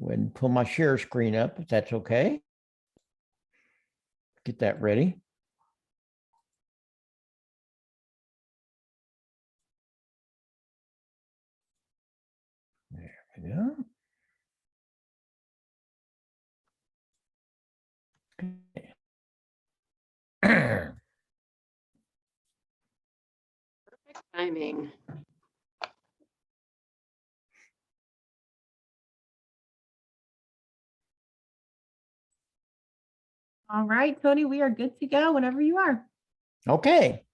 Go ahead and pull my share screen up, if that's okay. Get that ready. There we go. Okay. Perfect timing. All right, Tony, we are good to go whenever you are. Okay.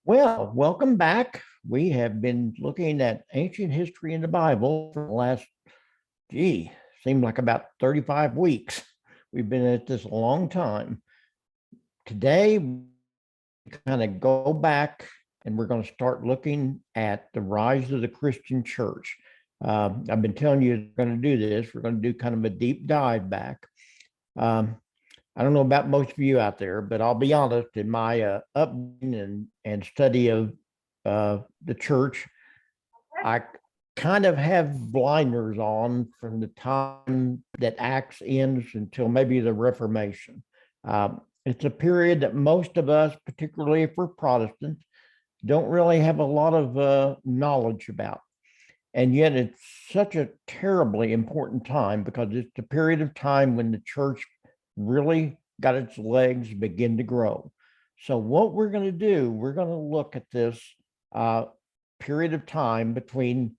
Well, welcome back. We have been looking at ancient history in the Bible for the last, seemed like about 35 weeks. We've been at this a long time. Today, we kind of go back and we're going to start looking at the rise of the Christian church. I've been telling you we're going to do this. We're going to do kind of a deep dive back. I don't know about most of you out there, but I'll be honest, in my upbringing and study of the church, I kind of have blinders on from the time that Acts ends until maybe the Reformation. It's a period that most of us, particularly if we're Protestants, don't really have a lot of knowledge about. And yet it's such a terribly important time because it's the period of time when the church really got its legs begin to grow. So what we're going to do, we're going to look at this period of time between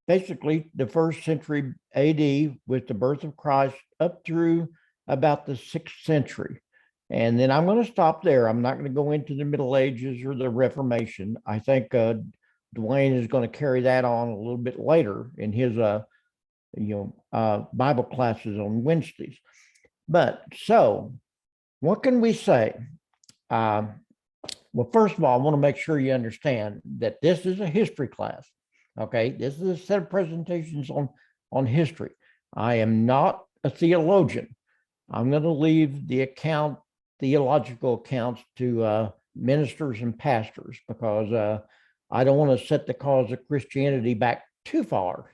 basically the 1st century AD with the birth of Christ up through about the 6th century. And then I'm going to stop there. I'm not going to go into the Middle Ages or the Reformation. I think Dwayne is going to carry that on a little bit later in his Bible classes on Wednesdays. But so what can we say? Well, first of all, I want to make sure you understand that this is a history class. Okay, this is a set of presentations on history. I am not a theologian. I'm going to leave the theological accounts to ministers and pastors because I don't want to set the cause of Christianity back too far.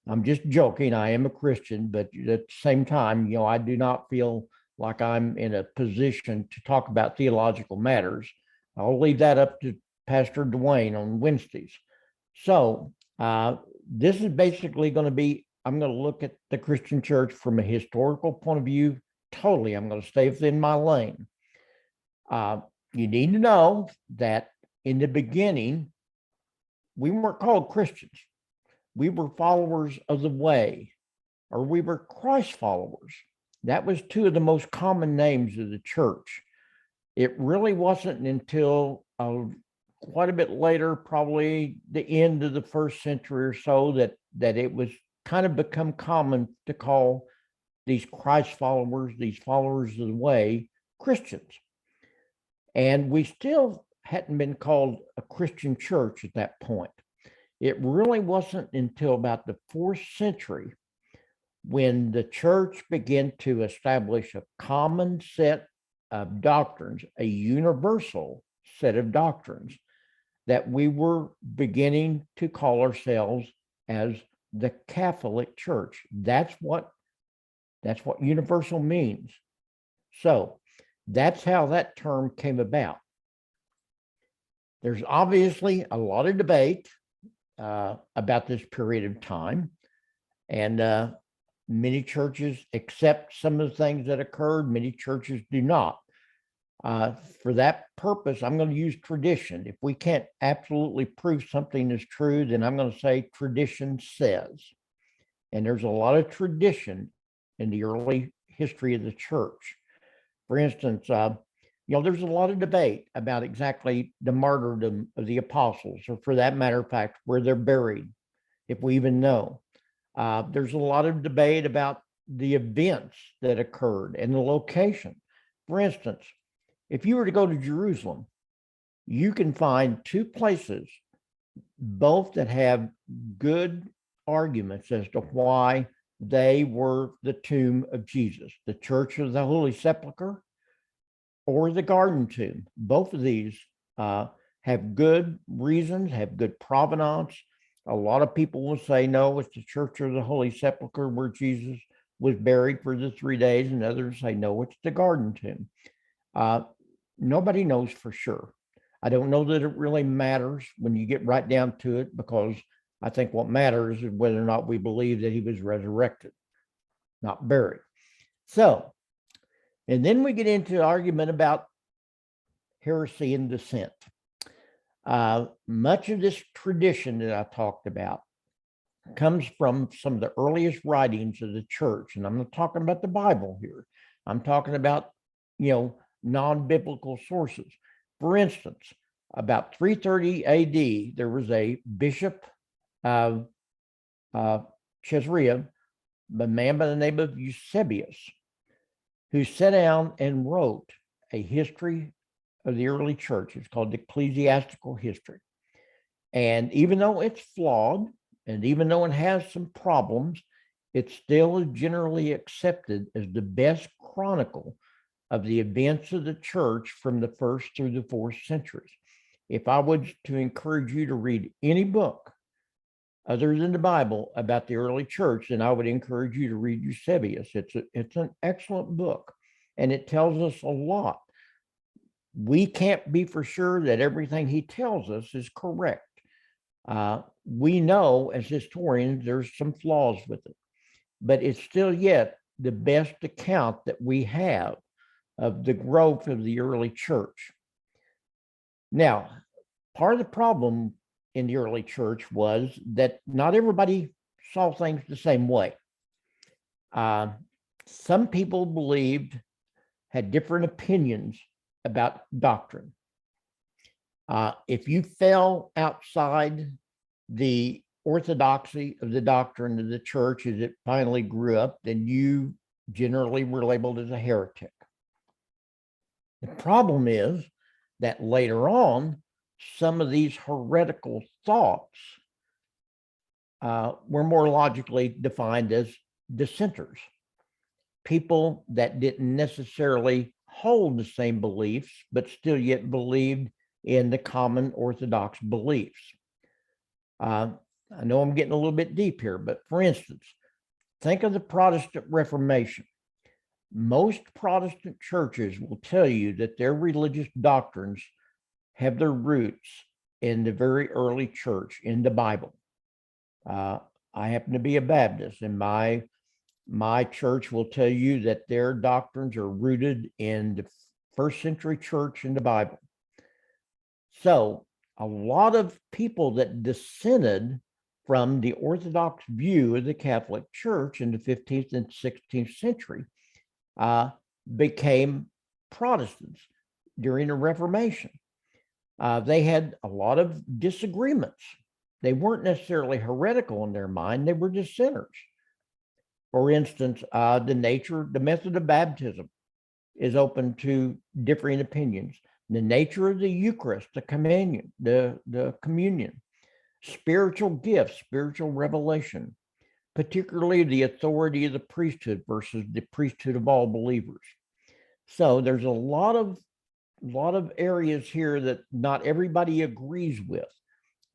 I'm just joking. I am a Christian, but at the same time, I do not feel like I'm in a position to talk about theological matters. I'll leave that up to Pastor Dwayne on Wednesdays. So this is basically going to be, I'm going to look at the Christian church from a historical point of view. Totally, I'm going to stay within my lane. You need to know that in the beginning, we weren't called Christians. We were followers of the way, or we were Christ followers. That was two of the most common names of the church. It really wasn't until quite a bit later, probably the end of the 1st century or so, that it was kind of become common to call these Christ followers, these followers of the way, Christians. And we still hadn't been called a Christian church at that point. It really wasn't until about the 4th century when the church began to establish a common set of doctrines, a universal set of doctrines, that we were beginning to call ourselves as the Catholic Church. That's what universal means. So that's how that term came about. There's obviously a lot of debate about this period of time, and many churches accept some of the things that occurred. Many churches do not. For that purpose, I'm going to use tradition. If we can't absolutely prove something is true, then I'm going to say tradition says. And there's a lot of tradition in the early history of the church. For instance, there's a lot of debate about exactly the martyrdom of the apostles, or for that matter of fact, where they're buried, if we even know. There's a lot of debate about the events that occurred and the location. For instance, if you were to go to Jerusalem, you can find two places, both that have good arguments as to why they were the tomb of Jesus, the Church of the Holy Sepulchre or the Garden Tomb. Both of these have good reasons, have good provenance. A lot of people will say, no, it's the Church of the Holy Sepulchre where Jesus was buried for the 3 days, and others say, no, it's the garden tomb. Nobody knows for sure. I don't know that it really matters when you get right down to it, because I think what matters is whether or not we believe that he was resurrected, not buried. So, and then we get into argument about heresy and dissent. Much of this tradition that I talked about comes from some of the earliest writings of the church. And I'm not talking about the Bible here. I'm talking about, non-biblical sources. For instance, about 330 AD, there was a bishop of Caesarea, a man by the name of Eusebius, who sat down and wrote a history of the early church. It's called Ecclesiastical History. And even though it's flawed, and even though it has some problems, it still is generally accepted as the best chronicle of the events of the church from the 1st through the 4th centuries. If I was to encourage you to read any book other than the Bible about the early church, then I would encourage you to read Eusebius. It's an excellent book, and it tells us a lot. We can't be for sure that everything he tells us is correct. We know as historians there's some flaws with it, but it's still yet the best account that we have of the growth of the early church. Now, part of the problem in the early church was that not everybody saw things the same way. Some people had different opinions about doctrine. If you fell outside the orthodoxy of the doctrine of the church as it finally grew up, then you generally were labeled as a heretic. The problem is that later on, some of these heretical thoughts were more logically defined as dissenters, people that didn't necessarily hold the same beliefs, but still yet believed in the common orthodox beliefs. I know I'm getting a little bit deep here, but for instance, think of the Protestant Reformation. Most Protestant churches will tell you that their religious doctrines have their roots in the very early church, in the Bible. I happen to be a Baptist, and my church will tell you that their doctrines are rooted in the 1st century church in the Bible. So a lot of people that dissented from the Orthodox view of the Catholic Church in the 15th and 16th century became Protestants during the Reformation. They had a lot of disagreements. They weren't necessarily heretical in their mind, they were dissenters. For instance, the method of baptism is open to differing opinions. The nature of the Eucharist, the communion, spiritual gifts, spiritual revelation, particularly the authority of the priesthood versus the priesthood of all believers. So there's a lot of areas here that not everybody agrees with,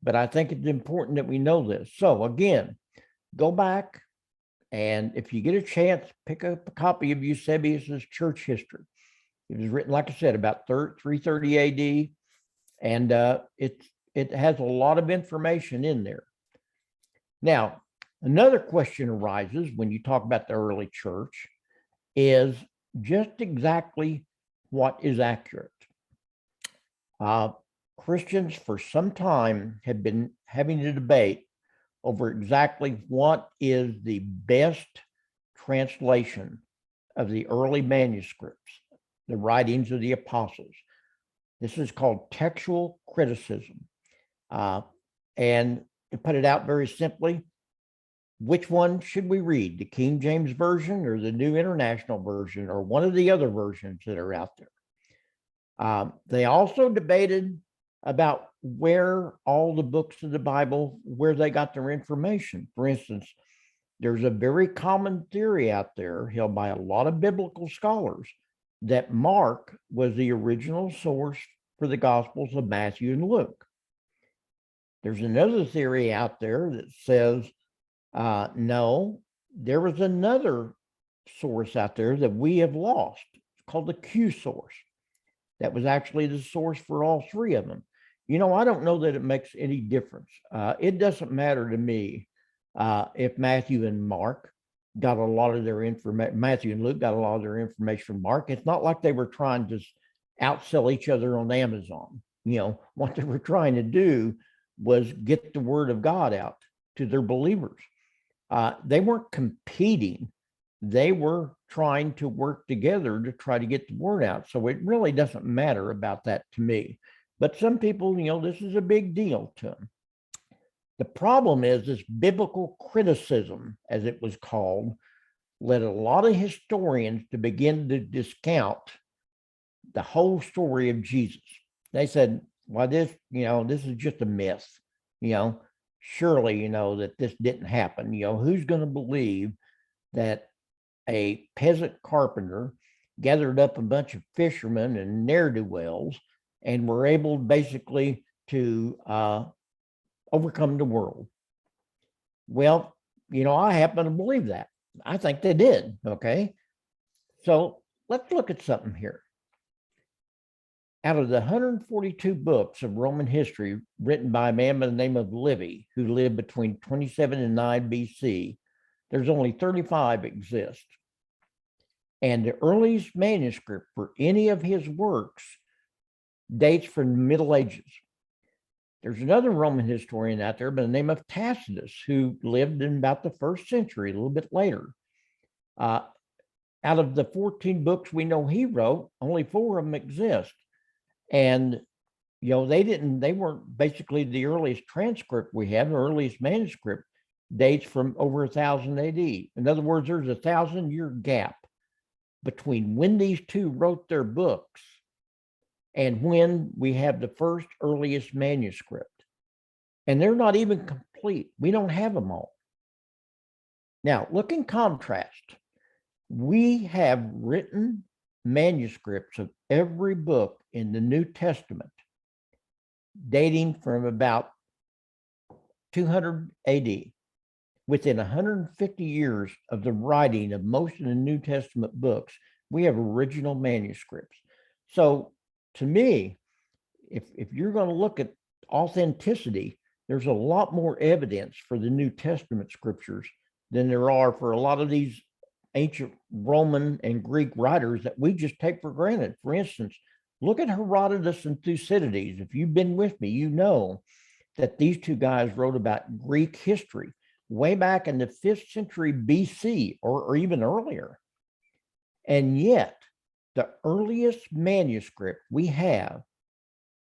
but I think it's important that we know this. So again, go back, and if you get a chance, pick up a copy of Eusebius's Church History. It was written, like I said, about 330 AD, and it has a lot of information in there. Now, another question arises when you talk about the early church is just exactly what is accurate. Christians for some time have been having a debate over exactly what is the best translation of the early manuscripts, the writings of the apostles. This is called textual criticism. And to put it out very simply, which one should we read, the King James Version or the New International Version or one of the other versions that are out there? They also debated about where all the books of the Bible, where they got their information. For instance, there's a very common theory out there held by a lot of biblical scholars that Mark was the original source for the Gospels of Matthew and Luke. There's another theory out there that says, no, there was another source out there that we have lost. It's called the Q source. That was actually the source for all three of them. I don't know that it makes any difference. It doesn't matter to me if Matthew and Mark got a lot of their information, Matthew and Luke got a lot of their information from Mark. It's not like they were trying to outsell each other on Amazon. What they were trying to do was get the word of God out to their believers. They weren't competing. They were trying to work together to try to get the word out. So it really doesn't matter about that to me. But some people, this is a big deal to them. The problem is this biblical criticism, as it was called, led a lot of historians to begin to discount the whole story of Jesus. They said, well, this is just a myth. Surely, that this didn't happen. Who's going to believe that a peasant carpenter gathered up a bunch of fishermen and ne'er-do-wells and were able basically to overcome the world? Well, I happen to believe that. I think they did. Okay. So let's look at something here. Out of the 142 books of Roman history written by a man by the name of Livy, who lived between 27 and 9 BC, there's only 35 exist. And the earliest manuscript for any of his works dates from the Middle Ages. There's another Roman historian out there by the name of Tacitus, who lived in about the 1st century, a little bit later. Out of the 14 books we know he wrote, only 4 of them exist. And, they weren't basically the earliest transcript we have, the earliest manuscript dates from over 1000 AD. In other words, there's a 1,000-year gap between when these two wrote their books and when we have the first earliest manuscript. And they're not even complete. We don't have them all. Now, look in contrast. We have written manuscripts of every book in the New Testament dating from about 200 AD. Within 150 years of the writing of most of the New Testament books, we have original manuscripts. So to me, if you're going to look at authenticity, there's a lot more evidence for the New Testament scriptures than there are for a lot of these ancient Roman and Greek writers that we just take for granted. For instance, look at Herodotus and Thucydides. If you've been with me, you know that these two guys wrote about Greek history way back in the 5th century BC or even earlier. And yet, the earliest manuscript we have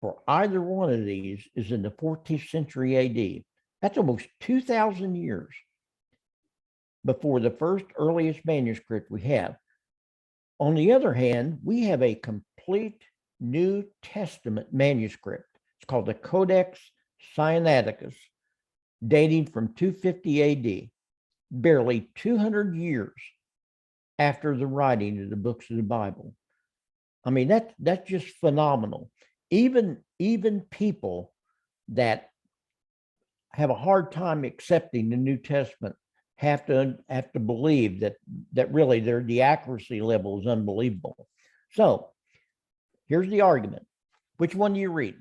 for either one of these is in the 14th century AD. That's almost 2,000 years before the first earliest manuscript we have. On the other hand, we have a complete New Testament manuscript. It's called the Codex Sinaiticus, dating from 250 AD, barely 200 years after the writing of the books of the Bible. I mean, that's just phenomenal. Even people that have a hard time accepting the New Testament have to believe that really the accuracy level is unbelievable. So here's the argument. Which one do you read?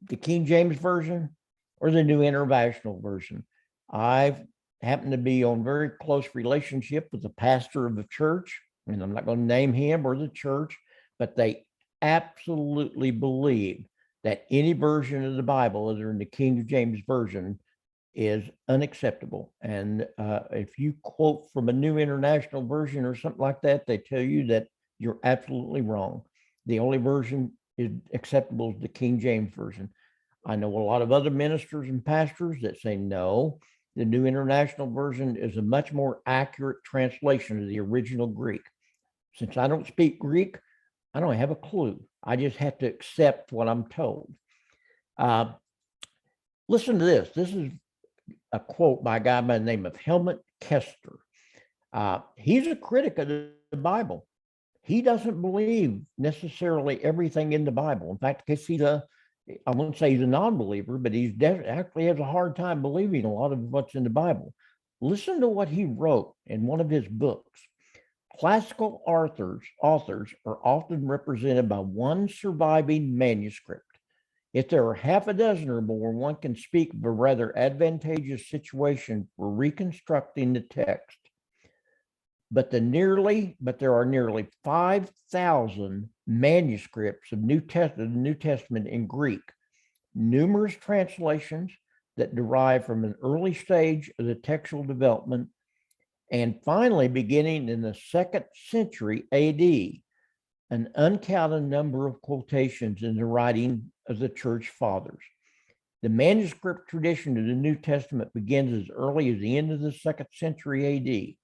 The King James Version or the New International Version? I happen to be on very close relationship with the pastor of the church, and I'm not going to name him or the church, but they absolutely believe that any version of the Bible other than the King James Version is unacceptable. And if you quote from a New International Version or something like that, they tell you that you're absolutely wrong. The only version is acceptable is the King James Version. I know a lot of other ministers and pastors that say no, the New International Version is a much more accurate translation of the original Greek. Since I don't speak Greek, I don't have a clue. I just have to accept what I'm told. Listen to this. This is a quote by a guy by the name of Helmut Kester. He's a critic of the Bible. He doesn't believe necessarily everything in the Bible. In fact, because I wouldn't say he's a non-believer, but he actually has a hard time believing a lot of what's in the Bible. Listen to what he wrote in one of his books. Classical authors are often represented by one surviving manuscript. If there are half a dozen or more, one can speak of a rather advantageous situation for reconstructing the text. But there are nearly 5,000 manuscripts of the New Testament in Greek, numerous translations that derive from an early stage of the textual development, and finally, beginning in the 2nd century AD, an uncounted number of quotations in the writing of the church fathers. The manuscript tradition of the New Testament begins as early as the end of the 2nd century AD.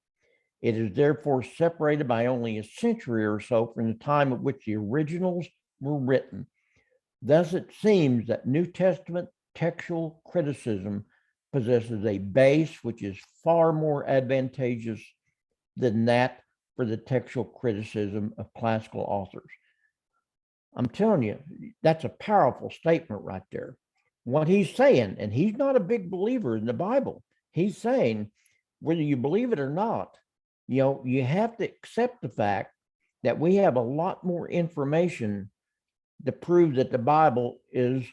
It is therefore separated by only a century or so from the time at which the originals were written. Thus, it seems that New Testament textual criticism possesses a base which is far more advantageous than that for the textual criticism of classical authors. I'm telling you, that's a powerful statement right there. What he's saying, and he's not a big believer in the Bible, he's saying, whether you believe it or not, you have to accept the fact that we have a lot more information to prove that the Bible is,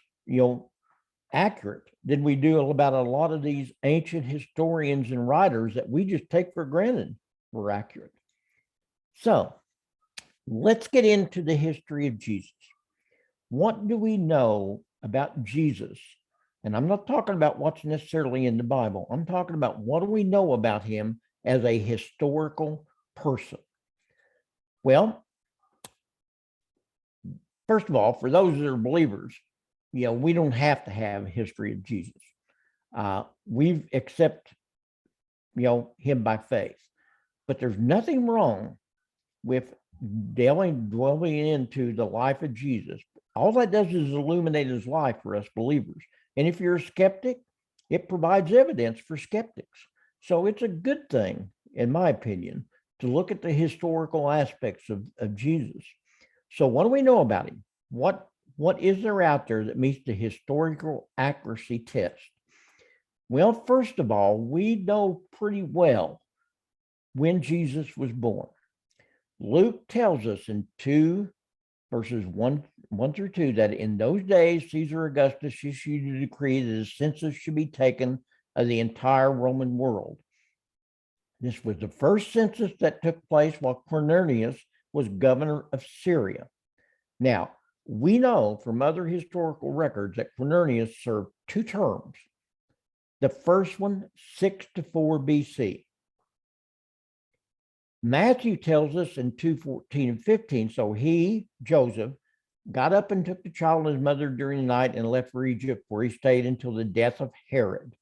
accurate than we do about a lot of these ancient historians and writers that we just take for granted were accurate. So let's get into the history of Jesus. What do we know about Jesus? And I'm not talking about what's necessarily in the Bible. I'm talking about what do we know about him as a historical person? Well, first of all, for those that are believers, we don't have to have a history of Jesus. We accept, him by faith. But there's nothing wrong with dwelling into the life of Jesus. All that does is illuminate his life for us believers. And if you're a skeptic, it provides evidence for skeptics. So it's a good thing, in my opinion, to look at the historical aspects of Jesus. So what do we know about him? What is there out there that meets the historical accuracy test? Well, first of all, we know pretty well when Jesus was born. Luke tells us in 2 verses 1 through 2 that in those days, Caesar Augustus issued a decree that a census should be taken of the entire Roman world. This was the first census that took place while Quirinius was governor of Syria. Now, we know from other historical records that Quirinius served 2 terms. The first one, 6 to 4 BC. Matthew tells us in 2:14 and 15, so he, Joseph, got up and took the child and his mother during the night and left for Egypt, where he stayed until the death of Herod.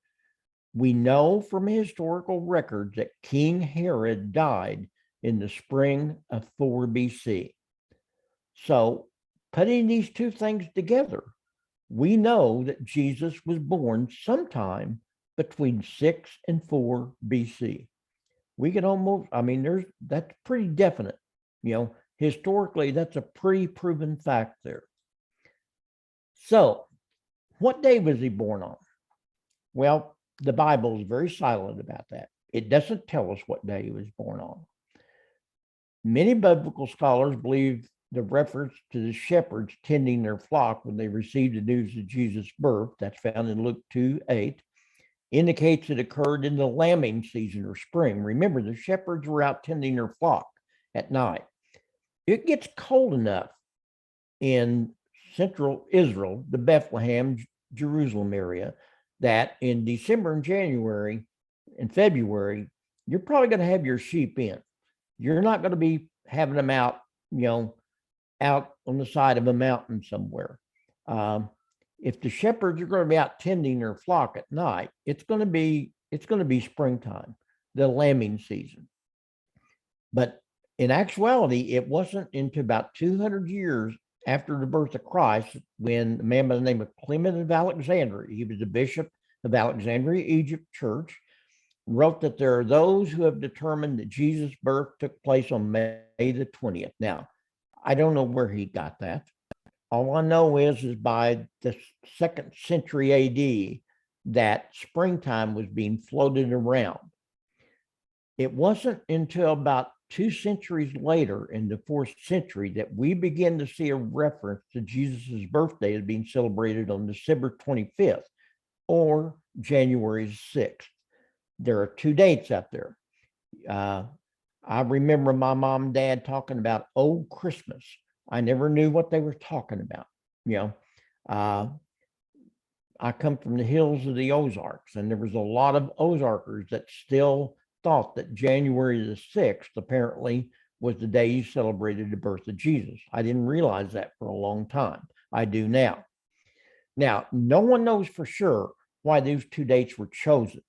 We know from historical records that King Herod died in the spring of 4 BC. So, putting these 2 things together, we know that Jesus was born sometime between 6 and 4 BC. We can almost, that's pretty definite. Historically, that's a pretty proven fact there. So, what day was he born on? Well, the Bible is very silent about that. It doesn't tell us what day he was born on. Many biblical scholars believe the reference to the shepherds tending their flock when they received the news of Jesus' birth, that's found in Luke 2:8, indicates it occurred in the lambing season or spring. Remember, the shepherds were out tending their flock at night. It gets cold enough in central Israel, the Bethlehem, Jerusalem area, that in December and January and February, you're probably going to have your sheep in. You're not going to be having them out, out on the side of a mountain somewhere. If the shepherds are going to be out tending their flock at night, it's going to be springtime, the lambing season. But in actuality, it wasn't until about 200 years after the birth of Christ when a man by the name of Clement of Alexandria, he was the bishop of Alexandria, Egypt church, wrote that there are those who have determined that Jesus' birth took place on May the 20th. Now, I don't know where he got that. All I know is by the 2nd century AD that springtime was being floated around. It wasn't until about 2 centuries later, in the 4th century, that we begin to see a reference to Jesus' birthday as being celebrated on December 25th or January 6th. There are 2 dates out there. I remember my mom and dad talking about Old Christmas. I never knew what they were talking about. I come from the hills of the Ozarks, and there was a lot of Ozarkers that still thought that January the 6th apparently was the day you celebrated the birth of Jesus. I didn't realize that for a long time. I do now. Now, no one knows for sure why those 2 dates were chosen.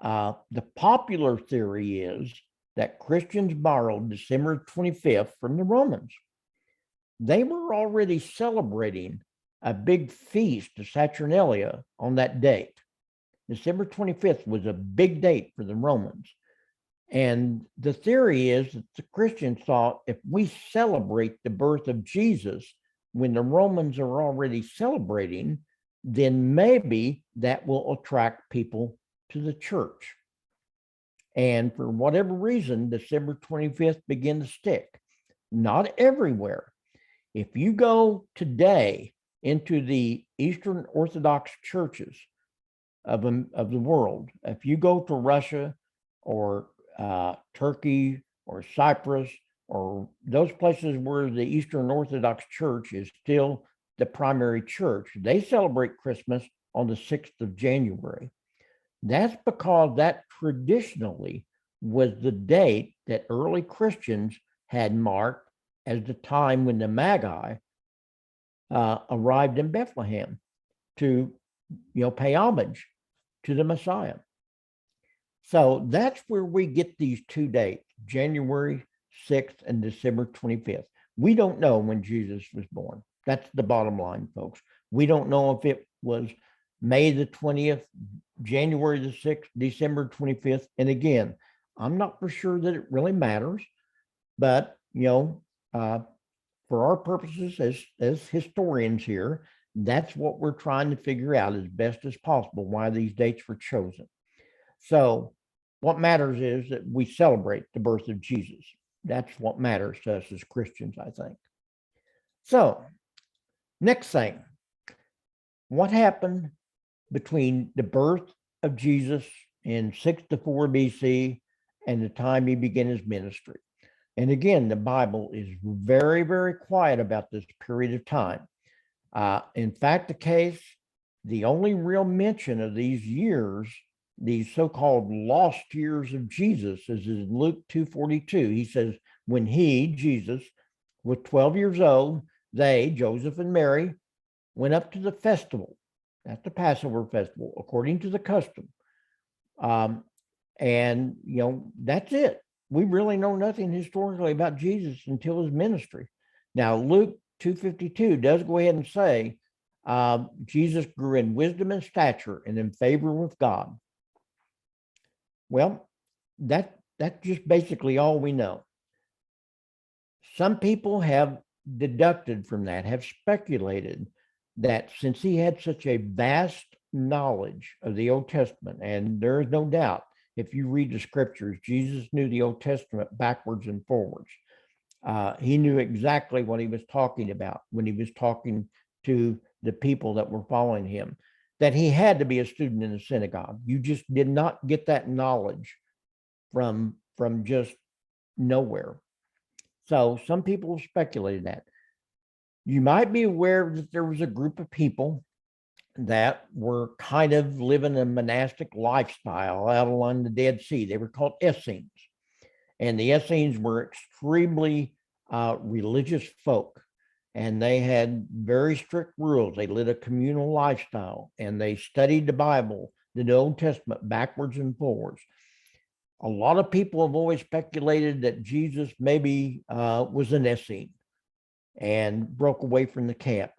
The popular theory is that Christians borrowed December 25th from the Romans. They were already celebrating a big feast of Saturnalia on that date. December 25th was a big date for the Romans. And the theory is that the Christians thought, if we celebrate the birth of Jesus when the Romans are already celebrating, then maybe that will attract people to the church. And for whatever reason, December 25th began to stick. Not everywhere. If you go today into the Eastern Orthodox churches of the world, if you go to Russia or Turkey or Cyprus or those places where the Eastern Orthodox Church is still the primary church, they celebrate Christmas on the 6th of January. That's because that traditionally was the date that early Christians had marked as the time when the Magi arrived in Bethlehem to, pay homage to the Messiah. So that's where we get these 2 dates, January 6th and December 25th. We don't know when Jesus was born. That's the bottom line, folks. We don't know if it was May the 20th, January the 6th, December 25th. And again, I'm not for sure that it really matters, but, for our purposes as historians here, that's what we're trying to figure out as best as possible, why these dates were chosen. So what matters is that we celebrate the birth of Jesus. That's what matters to us as Christians, I think. So next thing, what happened between the birth of Jesus in 6-4 BC and the time he began his ministry? And again, the Bible is very, very quiet about this period of time. In fact, the only real mention of these years, these so-called lost years of Jesus, is in Luke 2:42. He says, when he, Jesus, was 12 years old, they, Joseph and Mary, went up to the festival. That's the Passover festival, according to the custom. And, that's it. We really know nothing historically about Jesus until his ministry. Now, Luke 2:52 does go ahead and say, Jesus grew in wisdom and stature and in favor with God. Well, that's just basically all we know. Some people have deducted from that, have speculated that since he had such a vast knowledge of the Old Testament, and there is no doubt, if you read the scriptures, Jesus knew the Old Testament backwards and forwards. He knew exactly what he was talking about when he was talking to the people that were following him, that he had to be a student in the synagogue. You just did not get that knowledge from just nowhere. So some people have speculated that. You might be aware that there was a group of people that were kind of living a monastic lifestyle out along the Dead Sea. They were called Essenes. And the Essenes were extremely religious folk. And they had very strict rules. They led a communal lifestyle, and they studied the Bible, the Old Testament, backwards and forwards. A lot of people have always speculated that Jesus maybe was an Essene and broke away from the camp.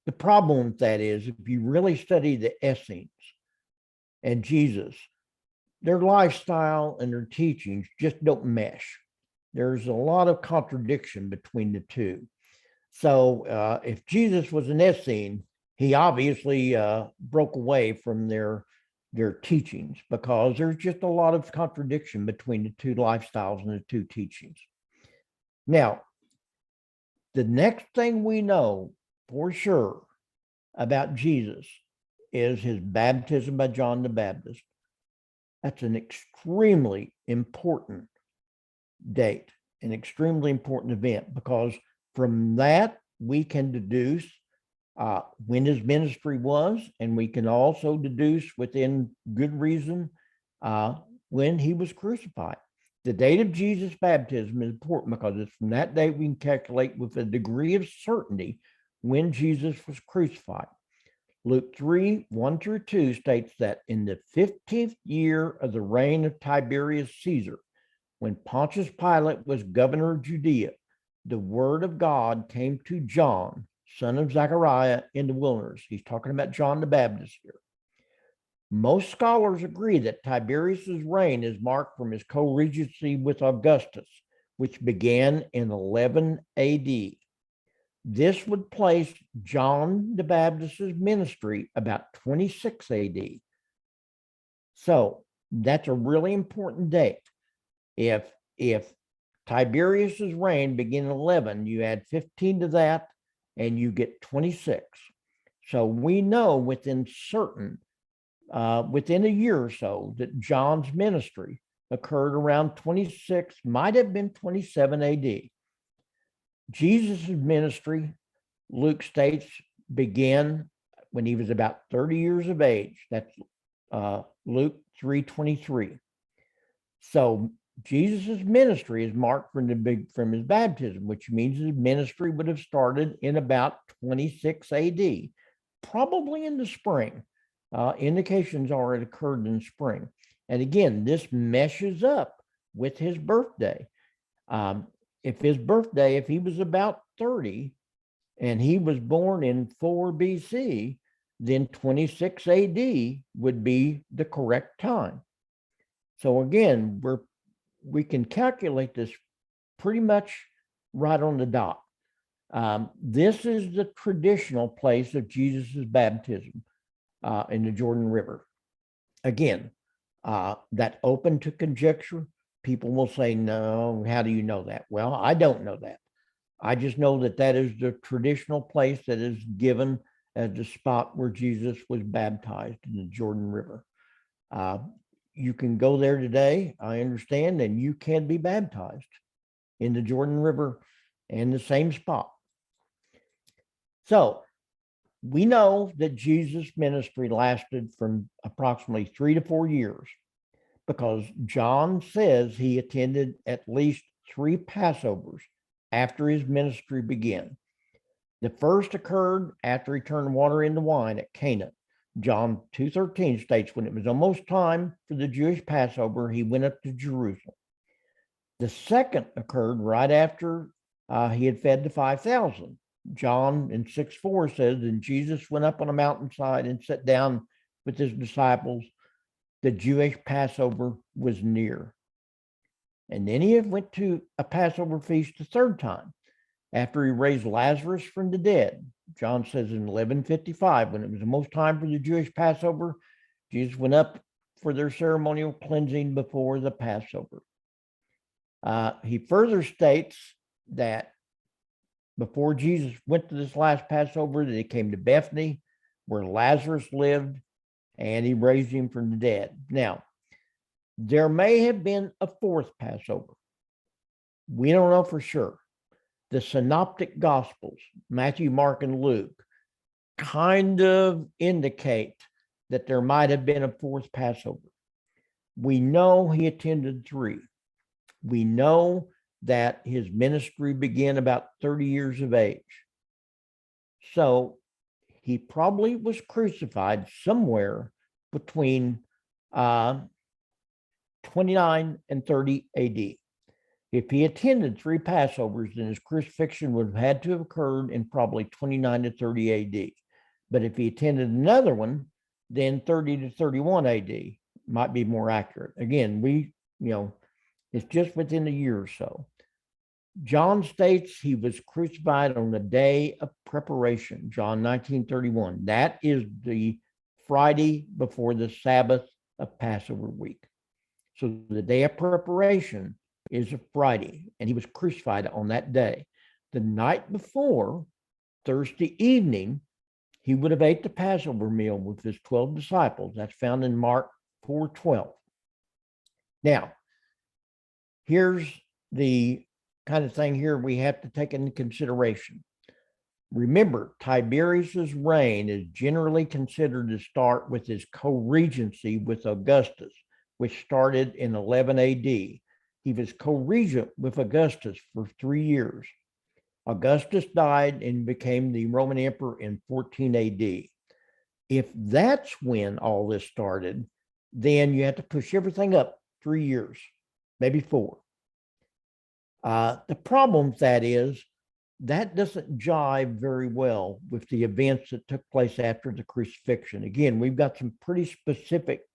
The problem with that is, if you really study the Essenes and Jesus, their lifestyle and their teachings just don't mesh. There's a lot of contradiction between the two. So if Jesus was an Essene, he obviously broke away from their their teachings, because there's just a lot of contradiction between the two lifestyles and the two teachings. Now, the next thing we know for sure about Jesus is his baptism by John the Baptist. That's an extremely important date, an extremely important event, because from that we can deduce when his ministry was, and we can also deduce within good reason when he was crucified. The date of Jesus' baptism is important because it's from that date we can calculate with a degree of certainty when Jesus was crucified. Luke 3, 1 through 2 states that in the 15th year of the reign of Tiberius Caesar, when Pontius Pilate was governor of Judea, the word of God came to John, son of Zechariah, in the wilderness. He's talking about John the Baptist here. Most scholars agree that Tiberius's reign is marked from his co-regency with Augustus, which began in 11 AD. This would place John the Baptist's ministry about 26 AD. So that's a really important date. If Tiberius's reign began in 11, you add 15 to that, and you get 26. So we know within a year or so that John's ministry occurred around 26, might have been 27 AD. Jesus' ministry, Luke states, began when he was about 30 years of age. That's Luke 3:23. So Jesus' ministry is marked from his baptism, which means his ministry would have started in about 26 AD, probably in the spring. Indications are it occurred in spring. And again, this meshes up with his birthday. If he was about 30 and he was born in 4 BC, then 26 AD would be the correct time. So again, we can calculate this pretty much right on the dot. This is the traditional place of Jesus's baptism in the Jordan River. Again, that open to conjecture. People will say, no, how do you know that? Well, I don't know that. I just know that that is the traditional place that is given as the spot where Jesus was baptized in the Jordan River. You can go there today, I understand, and you can be baptized in the Jordan River in the same spot. So we know that Jesus' ministry lasted from approximately 3 to 4 years, because John says he attended at least 3 Passovers after his ministry began. The first occurred after he turned water into wine at Cana. John 2:13 states, when it was almost time for the Jewish Passover, he went up to Jerusalem. The second occurred right after he had fed the 5,000. John in 6:4 says, and Jesus went up on a mountainside and sat down with his disciples. The Jewish Passover was near. And then he went to a Passover feast the third time, after he raised Lazarus from the dead. John says in 11:55, when it was almost time for the Jewish Passover, Jesus went up for their ceremonial cleansing before the Passover. He further states that before Jesus went to this last Passover, that he came to Bethany, where Lazarus lived, and he raised him from the dead. Now, there may have been a fourth Passover. We don't know for sure. The synoptic gospels, Matthew, Mark, and Luke, kind of indicate that there might have been a fourth Passover. We know he attended 3. We know that his ministry began about 30 years of age. So he probably was crucified somewhere between 29 and 30 AD. If he attended 3 Passovers, then his crucifixion would have had to have occurred in probably 29 to 30 AD. But if he attended another one, then 30 to 31 AD might be more accurate. Again, it's just within a year or so. John states he was crucified on the day of preparation, John 19:31. That is the Friday before the Sabbath of Passover week. So the day of preparation is a Friday, and he was crucified on that day. The night before, Thursday evening, he would have ate the Passover meal with his 12 disciples. That's found in Mark 4:12. Now, here's the kind of thing here we have to take into consideration. Remember, Tiberius's reign is generally considered to start with his co-regency with Augustus, which started in 11 AD. He was co-regent with Augustus for 3 years. Augustus died and became the Roman emperor in 14 AD. If that's when all this started, then you have to push everything up 3 years, maybe 4. The problem with that is that doesn't jive very well with the events that took place after the crucifixion. Again, we've got some pretty specific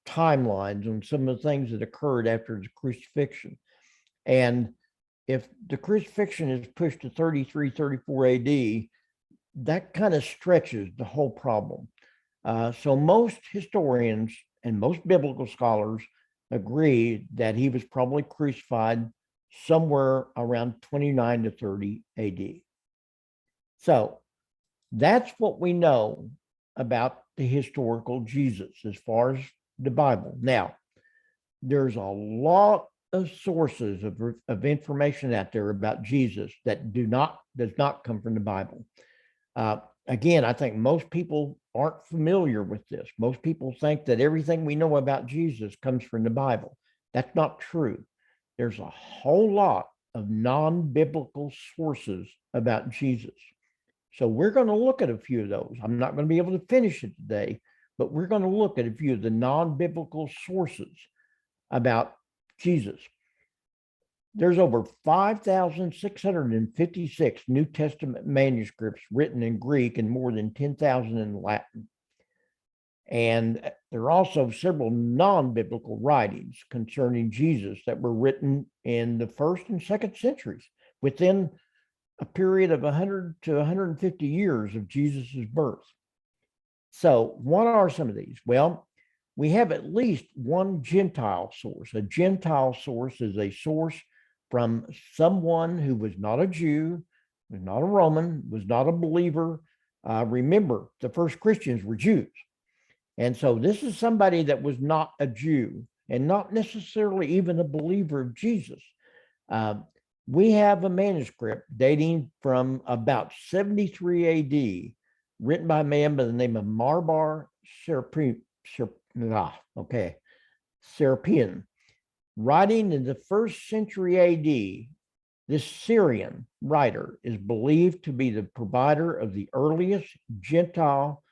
timelines on some of the things that occurred after the crucifixion. And if the crucifixion is pushed to 33, 34 AD, that kind of stretches the whole problem. So most historians and most biblical scholars agree that he was probably crucified somewhere around 29 to 30 AD. So that's what we know about the historical Jesus as far as the Bible. Now, there's a lot of sources of information out there about Jesus that does not come from the Bible. Again, I think most people aren't familiar with this. Most people think that everything we know about Jesus comes from the Bible. That's not true. There's a whole lot of non-biblical sources about Jesus. So we're going to look at a few of those. I'm not going to be able to finish it today, but we're going to look at a few of the non-biblical sources about Jesus. There's over 5,656 New Testament manuscripts written in Greek and more than 10,000 in Latin. And there are also several non-biblical writings concerning Jesus that were written in the 1st and 2nd centuries within a period of 100 to 150 years of Jesus's birth. So what are some of these? Well, we have at least one Gentile source. A Gentile source is a source from someone who was not a Jew, was not a Roman, was not a believer. Remember, the first Christians were Jews. And so this is somebody that was not a Jew and not necessarily even a believer of Jesus. We have a manuscript dating from about 73 AD, written by a man by the name of Marbar Serapion, writing in the 1st century AD. This Syrian writer is believed to be the provider of the earliest Gentile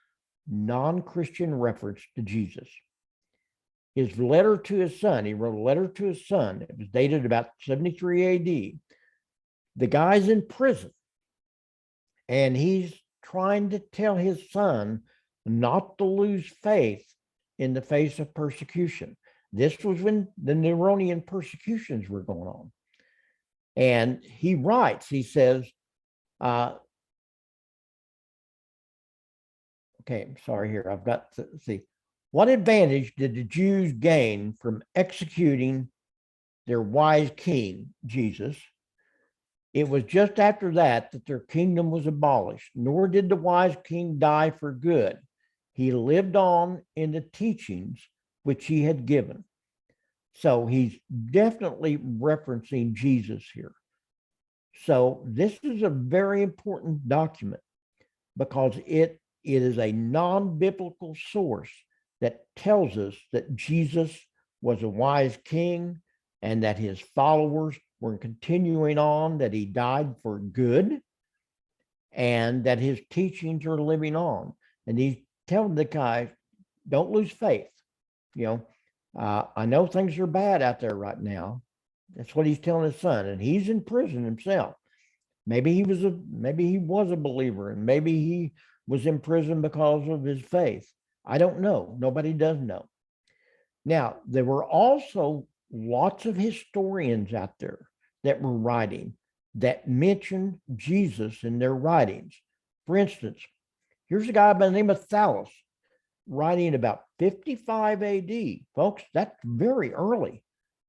non-Christian reference to Jesus. His letter to his son, he wrote a letter to his son. It was dated about 73 AD. The guy's in prison, and he's trying to tell his son not to lose faith in the face of persecution. This was when the Neronian persecutions were going on. And he writes, he says, okay, I'm sorry here. I've got to see. What advantage did the Jews gain from executing their wise king, Jesus? It was just after that their kingdom was abolished, nor did the wise king die for good. He lived on in the teachings which he had given. So he's definitely referencing Jesus here. So this is a very important document because it is a non-biblical source that tells us that Jesus was a wise king and that his followers were continuing on, that he died for good, and that his teachings are living on. And he's telling the guy, don't lose faith. I know things are bad out there right now. That's what he's telling his son, and he's in prison himself. Maybe he was a believer, and maybe he was in prison because of his faith. I don't know. Nobody does know. Now, there were also lots of historians out there that were writing that mentioned Jesus in their writings. For instance, here's a guy by the name of Thallus. writing about 55 AD. Folks, that's very early.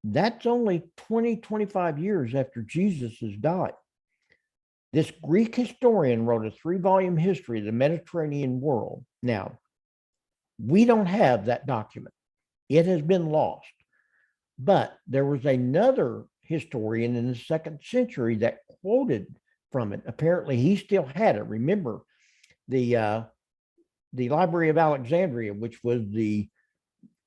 That's only 20, 25 years after Jesus has died. This Greek historian wrote a 3-volume history of the Mediterranean world. Now, we don't have that document. It has been lost. But there was another historian in the 2nd century that quoted from it. Apparently, he still had it. Remember, the Library of Alexandria, which was the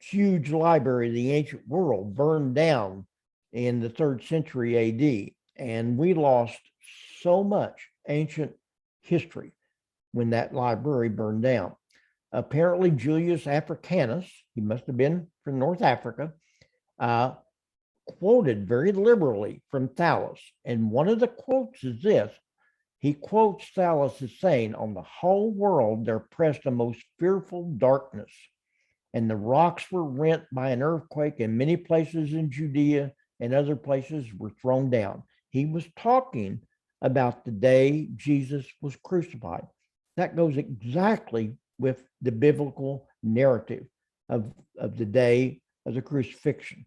huge library of the ancient world, burned down in the 3rd century AD. And we lost so much ancient history when that library burned down. Apparently, Julius Africanus, he must have been from North Africa, quoted very liberally from Thales. And one of the quotes is this. He quotes Thales as saying, "On the whole world, there pressed a most fearful darkness, and the rocks were rent by an earthquake, and many places in Judea and other places were thrown down." He was talking about the day Jesus was crucified. That goes exactly with the biblical narrative of the day of the crucifixion.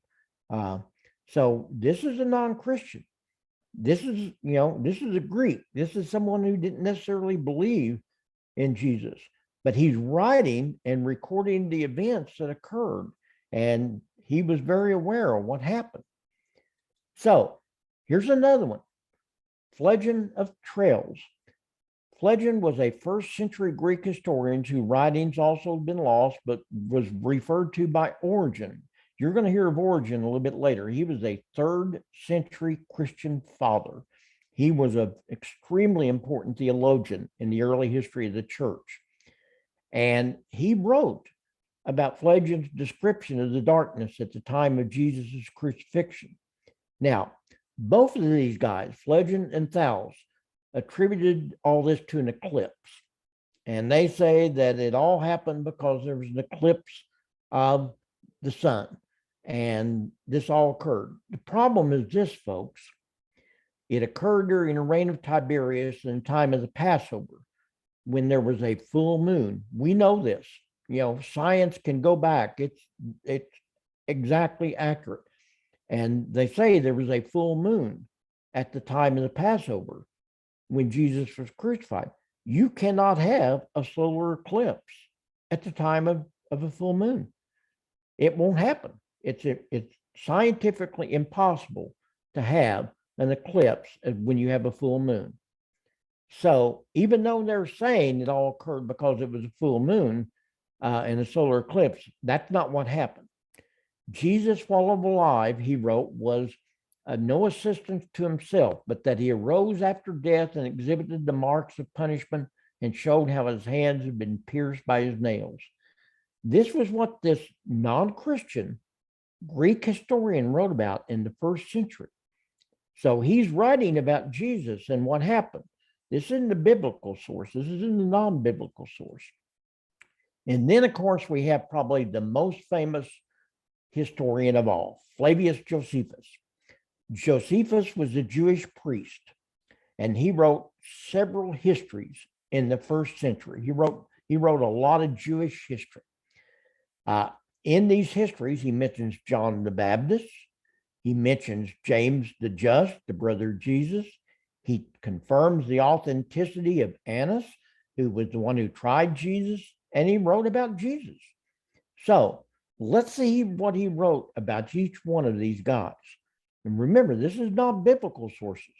So this is a non-Christian. This is, this is a Greek. This is someone who didn't necessarily believe in Jesus, but he's writing and recording the events that occurred, and he was very aware of what happened. So here's another one. Phlegon of Tralles. Phlegon was a 1st century Greek historian whose writings also have been lost, but was referred to by Origen. You're going to hear of Origen a little bit later. He was a 3rd century Christian father. He was an extremely important theologian in the early history of the church. And he wrote about Phlegon's description of the darkness at the time of Jesus' crucifixion. Now, both of these guys, Phlegon and Thales, attributed all this to an eclipse. And they say that it all happened because there was an eclipse of the sun. And this all occurred. The problem is this, folks. It occurred during the reign of Tiberius in the time of the Passover, when there was a full moon. We know this. Science can go back. It's exactly accurate. And they say there was a full moon at the time of the Passover when Jesus was crucified. You cannot have a solar eclipse at the time of a full moon. It won't happen. It's scientifically impossible to have an eclipse when you have a full moon. So even though they're saying it all occurred because it was a full moon and a solar eclipse, that's not what happened. Jesus, while alive, he wrote, was no assistance to himself, but that he arose after death and exhibited the marks of punishment and showed how his hands had been pierced by his nails. This was what this non-Christian Greek historian wrote about in the 1st century. So he's writing about Jesus and what happened. This isn't the biblical source. This is in the non-biblical source. And then, of course, we have probably the most famous historian of all, Flavius Josephus. Josephus was a Jewish priest, and he wrote several histories in the 1st century. He wrote a lot of Jewish history. In these histories, he mentions John the Baptist. He mentions James the Just, the brother of Jesus. He confirms the authenticity of Annas, who was the one who tried Jesus, and he wrote about Jesus. So let's see what he wrote about each one of these guys. And remember, this is not biblical sources.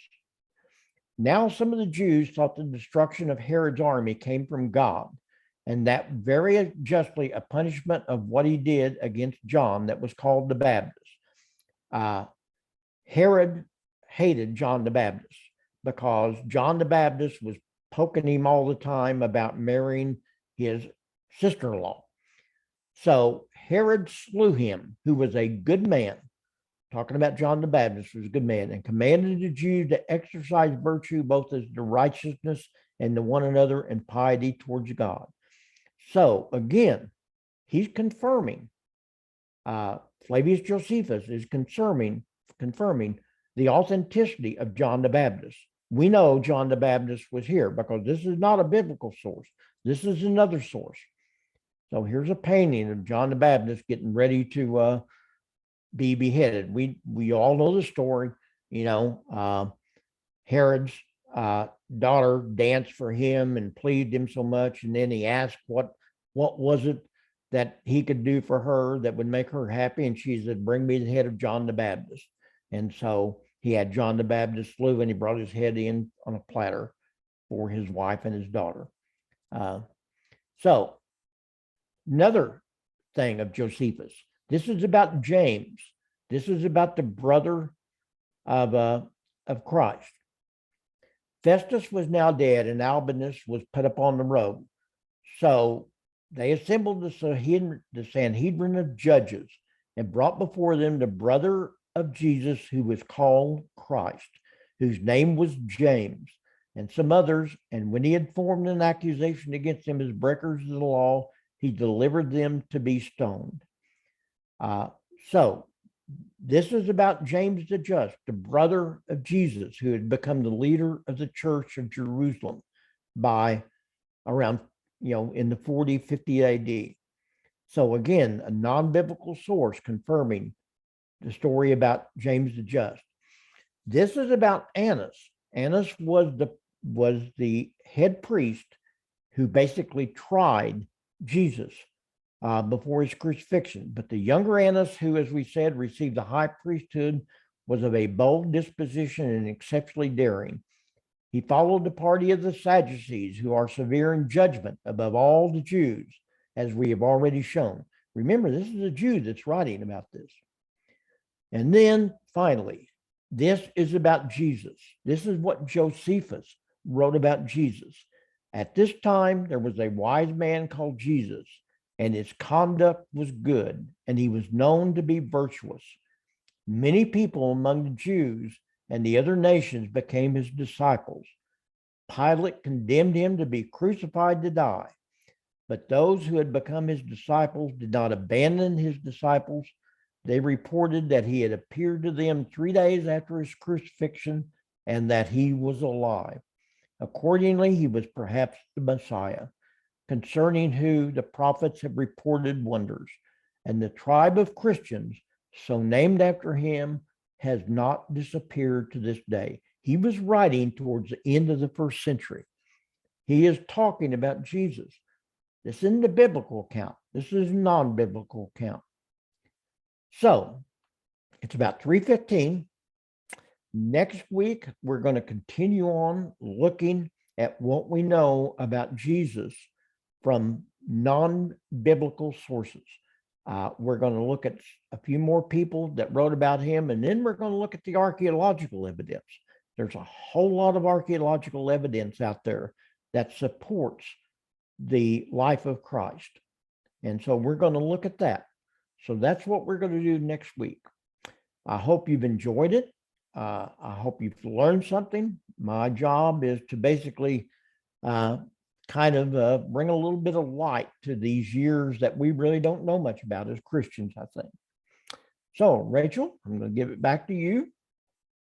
Now, some of the Jews thought the destruction of Herod's army came from God, and that very justly a punishment of what he did against John that was called the Baptist. Herod hated John the Baptist because John the Baptist was poking him all the time about marrying his sister-in-law. So Herod slew him, who was a good man. Talking about John the Baptist, was a good man, and commanded the Jews to exercise virtue both as the righteousness and to one another and piety towards God. So again, he's confirming, Flavius Josephus is confirming the authenticity of John the Baptist. We know John the Baptist was here because this is not a biblical source. This is another source. So here's a painting of John the Baptist getting ready to be beheaded. We all know the story. Herod's daughter danced for him and pleased him so much, and then he asked what was it that he could do for her that would make her happy, and she said, "Bring me the head of John the Baptist." And so he had John the Baptist slew, and he brought his head in on a platter for his wife and his daughter. So another thing of Josephus. This is about James. This is about the brother of Christ. Festus was now dead, and Albinus was put upon the road. So they assembled the Sanhedrin of judges and brought before them the brother of Jesus, who was called Christ, whose name was James, and some others. And when he had formed an accusation against them as breakers of the law, he delivered them to be stoned. So this is about James the Just, the brother of Jesus, who had become the leader of the church of Jerusalem by around, in the 40-50 AD. So again, a non-biblical source confirming the story about James the Just. This is about Annas. Annas was the head priest who basically tried Jesus before his crucifixion. But the younger Annas, who, as we said, received the high priesthood, was of a bold disposition and exceptionally daring. He followed the party of the Sadducees, who are severe in judgment above all the Jews, as we have already shown. Remember, this is a Jew that's writing about this. And then finally, this is about Jesus. This is what Josephus wrote about Jesus. At this time, there was a wise man called Jesus, and his conduct was good, and he was known to be virtuous. Many people among the Jews and the other nations became his disciples. Pilate condemned him to be crucified to die, but those who had become his disciples did not abandon his disciples. They reported that he had appeared to them 3 days after his crucifixion and that he was alive. Accordingly, he was perhaps the Messiah, concerning who the prophets have reported wonders. And the tribe of Christians, so named after him, has not disappeared to this day. He was writing towards the end of the first century. He is talking about Jesus. This isn't the biblical account. This is a non-biblical account. So it's about 3:15. Next week, we're going to continue on looking at what we know about Jesus from non-biblical sources. We're going to look at a few more people that wrote about him, and then we're going to look at the archaeological evidence. There's a whole lot of archaeological evidence out there that supports the life of Christ. And so we're going to look at that. So that's what we're going to do next week. I hope you've enjoyed it. I hope you've learned something. My job is to basically bring a little bit of light to these years that we really don't know much about as Christians, I think. So, Rachel, I'm going to give it back to you,